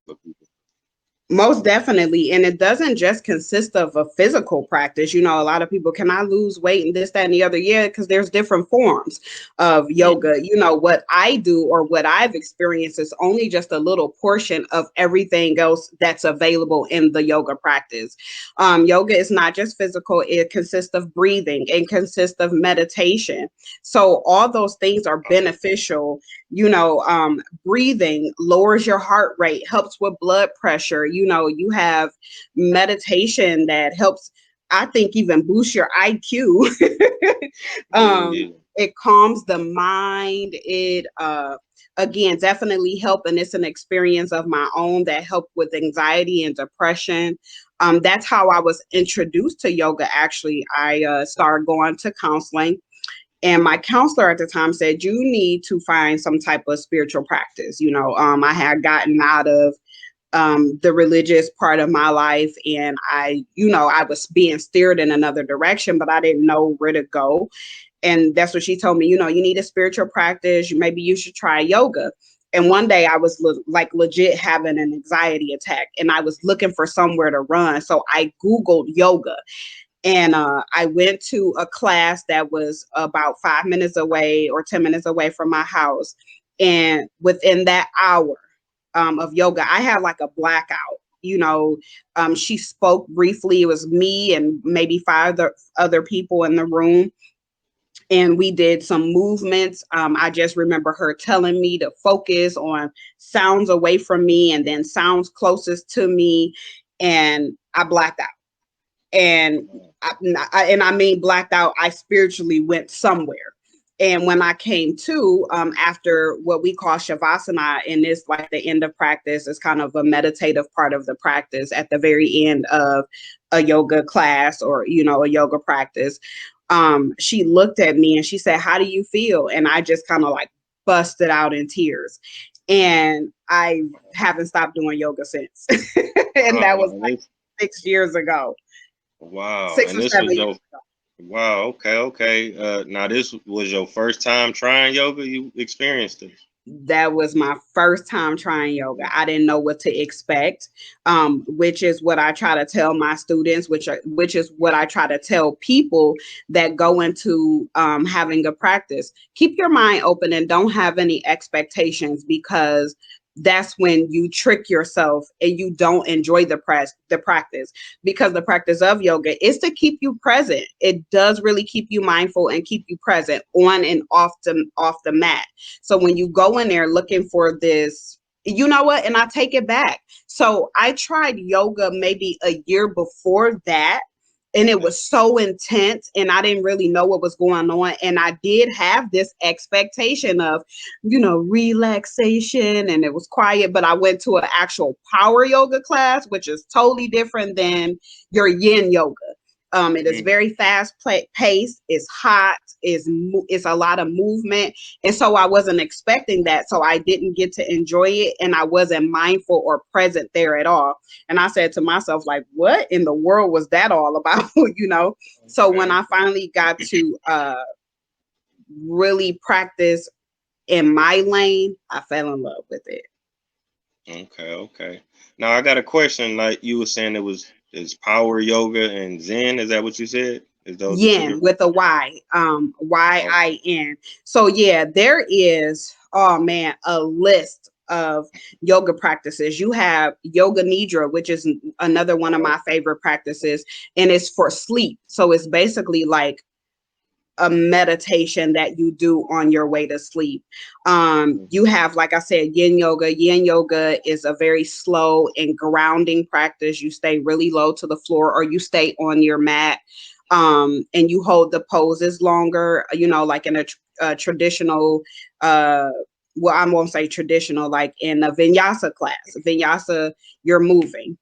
for people? Most definitely. And it doesn't just consist of a physical practice. You know, a lot of people, can I lose weight and this, that, and the other? Yeah, because there's different forms of Mm-hmm. yoga. You know, what I do or what I've experienced is only just a little portion of everything else that's available in the yoga practice. Yoga is not just physical, it consists of breathing, it consists of meditation. So all those things are beneficial. You know, breathing lowers your heart rate, helps with blood pressure. You know, you have meditation that helps, I think, even boost your IQ. Yeah, yeah. It calms the mind. It again definitely help, and it's an experience of my own that helped with anxiety and depression. That's how I was introduced to yoga. Actually, I started going to counseling, and my counselor at the time said, you need to find some type of spiritual practice. You know, I had gotten out of the religious part of my life, and I was being steered in another direction, but I didn't know where to go. And that's what she told me, you need a spiritual practice. Maybe you should try yoga. And one day I was like legit having an anxiety attack, and I was looking for somewhere to run. So I Googled yoga, and I went to a class that was about 5 minutes away or 10 minutes away from my house. And within that hour of yoga, I had like a blackout. You know, she spoke briefly. It was me and maybe five other people in the room. And we did some movements. I just remember her telling me to focus on sounds away from me and then sounds closest to me. And I blacked out. And I mean blacked out. I spiritually went somewhere. And when I came to, after what we call shavasana, and it's like the end of practice, it's kind of a meditative part of the practice at the very end of a yoga class or a yoga practice. She looked at me and she said, "How do you feel?" And I just kind of like busted out in tears. And I haven't stopped doing yoga since. And that Wow, was and like this 6 years ago. wow, Six and or this was 7 years your wow. Okay, okay. Now this was your first time trying yoga. You experienced this. That was my first time trying yoga. I didn't know what to expect, which is what I try to tell my students, which is what I try to tell people that go into having a practice. Keep your mind open and don't have any expectations, because that's when you trick yourself and you don't enjoy the practice, because the practice of yoga is to keep you present. It does really keep you mindful and keep you present on and off the mat. So when you go in there looking for this, you know what? And I take it back. So I tried yoga maybe a year before that. And it Okay. was so intense, and I didn't really know what was going on. And I did have this expectation of, relaxation, and it was quiet. But I went to an actual power yoga class, which is totally different than your yin yoga. It is Mm, very fast paced. It's hot. It's a lot of movement, and so I wasn't expecting that. So I didn't get to enjoy it, and I wasn't mindful or present there at all. And I said to myself, like, what in the world was that all about? So when okay. I finally got to really practice in my lane, I fell in love with it. Okay. Okay. Now I got a question. Like you were saying, it was is power yoga and Zen. Is that what you said? Is those the two Yin different? with a Y, Okay. YIN. So yeah, there is, oh man, a list of yoga practices. You have yoga nidra, which is another one of my favorite practices, and it's for sleep. So it's basically like a meditation that you do on your way to sleep. You have, like I said, yin yoga. Yin yoga is a very slow and grounding practice. You stay really low to the floor, or you stay on your mat, and you hold the poses longer, like in a traditional, uh, well, I won't say traditional, like in a vinyasa class. Vinyasa, you're moving.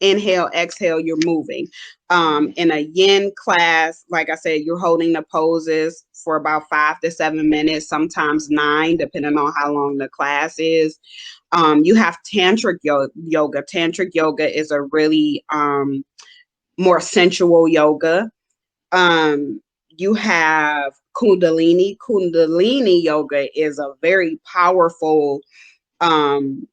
Inhale, exhale, you're moving. Mm-hmm. In a yin class, like I said, you're holding the poses for about 5 to 7 minutes, sometimes 9, depending on how long the class is. You have tantric yoga. Tantric yoga is a really more sensual yoga. You have kundalini. Kundalini yoga is a very powerful um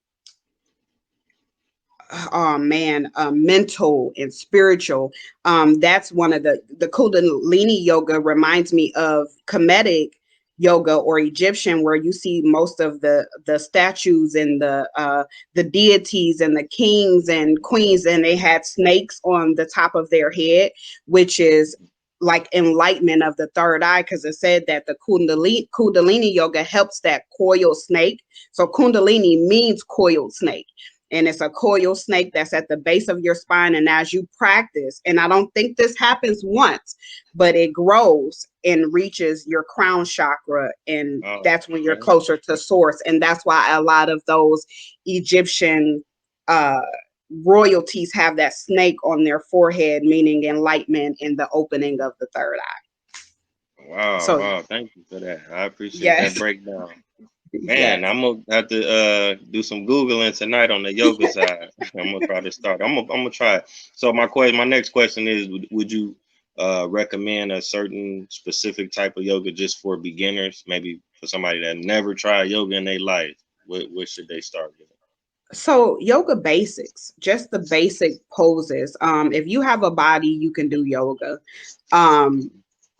oh man, mental and spiritual. That's one of the Kundalini yoga reminds me of Kemetic yoga or Egyptian, where you see most of the statues and the deities and the kings and queens, and they had snakes on the top of their head, which is like enlightenment of the third eye, because it said that the Kundalini yoga helps that coiled snake. So Kundalini means coiled snake, and it's a coil snake that's at the base of your spine. And as you practice, and I don't think this happens once, but it grows and reaches your crown chakra, and Oh, that's when you're okay. closer to source. And that's why a lot of those Egyptian uh royalties have that snake on their forehead, meaning enlightenment and the opening of the third eye. Wow, So wow. Thank you for that. I appreciate that yes. breakdown. Man, Yes. I'm gonna have to do some googling tonight on the yoga side. I'm gonna try to start. I'm gonna try it. So my next question is, would you recommend a certain specific type of yoga just for beginners? Maybe for somebody that never tried yoga in their life, what should they start with? So yoga basics, just the basic poses. If you have a body, you can do yoga. Um,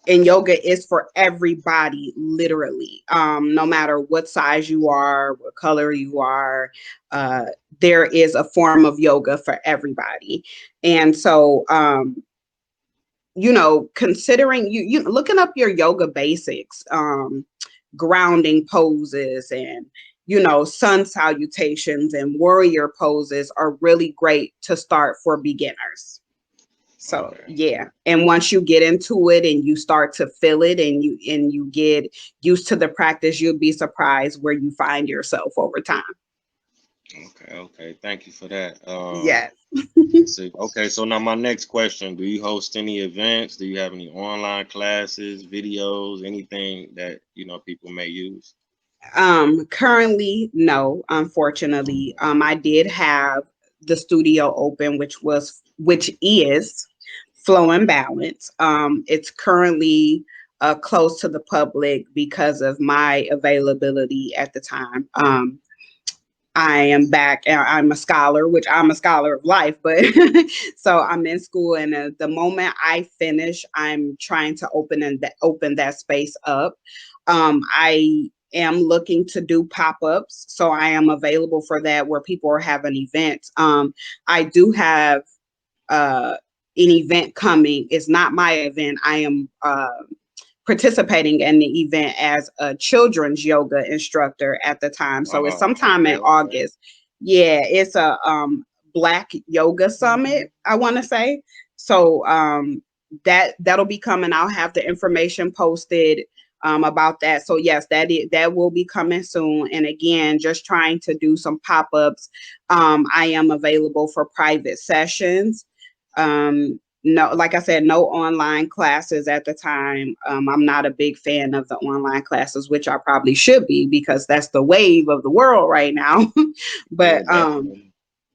and yoga is for everybody, literally. No matter what size you are, what color you are, uh, there is a form of yoga for everybody. And so, considering you looking up your yoga basics, grounding poses, and sun salutations and warrior poses are really great to start for beginners. So Okay. yeah, and once you get into it and you start to feel it, and you get used to the practice, you'll be surprised where you find yourself over time. Okay. Okay. Thank you for that. Yes. Let's see. Okay. So now my next question: do you host any events? Do you have any online classes, videos, anything that people may use? Currently, no, unfortunately. I did have the studio open, which is Flow and Balance. It's currently closed to the public because of my availability at the time. I am back. I'm a scholar, which I'm a scholar of life, but so I'm in school, and the moment I finish, I'm trying to open that space up. I am looking to do pop-ups, so I am available for that where people are having events. I do have an event coming. It's not my event. I am participating in the event as a children's yoga instructor at the time. So it's Oh, sometime okay, in okay. August. Yeah, it's a Black Yoga Summit, I want to say. So that'll be coming. I'll have the information posted about that. So yes, that will be coming soon. And again, just trying to do some pop-ups. I am available for private sessions. No, like I said, no online classes at the time. I'm not a big fan of the online classes, which I probably should be, because that's the wave of the world right now. Yeah, but definitely.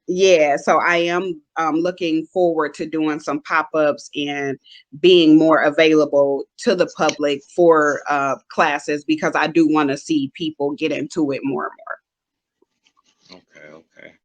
yeah, so I am looking forward to doing some pop-ups and being more available to the public for classes, because I do want to see people get into it more and more. Okay, okay.